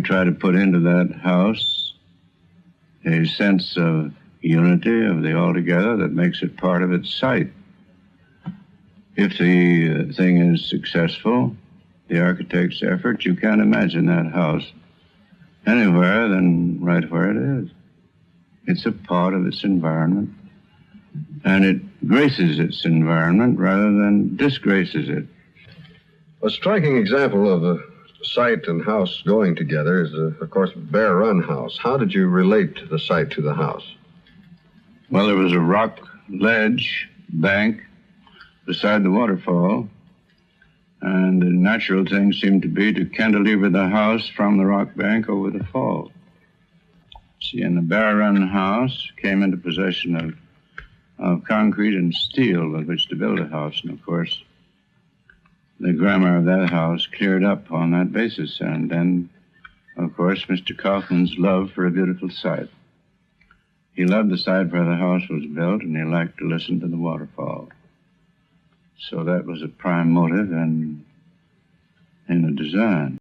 try to put into that house a sense of unity of the altogether that makes it part of its site. If the thing is successful, the architect's effort, you can't imagine that house anywhere than right where it is. It's a part of its environment, and it graces its environment rather than disgraces it. A striking example of a site and house going together is, of course, Bear Run House. How did you relate the site to the house? Well, there was a rock ledge bank beside the waterfall, and the natural thing seemed to be to cantilever the house from the rock bank over the fall. See, and the Bear Run House came into possession of concrete and steel with which to build a house, and of course, the grammar of that house cleared up on that basis, and then, of course, Mr. Kaufman's love for a beautiful site. He loved the site where the house was built, and he liked to listen to the waterfall. So that was a prime motive in the design.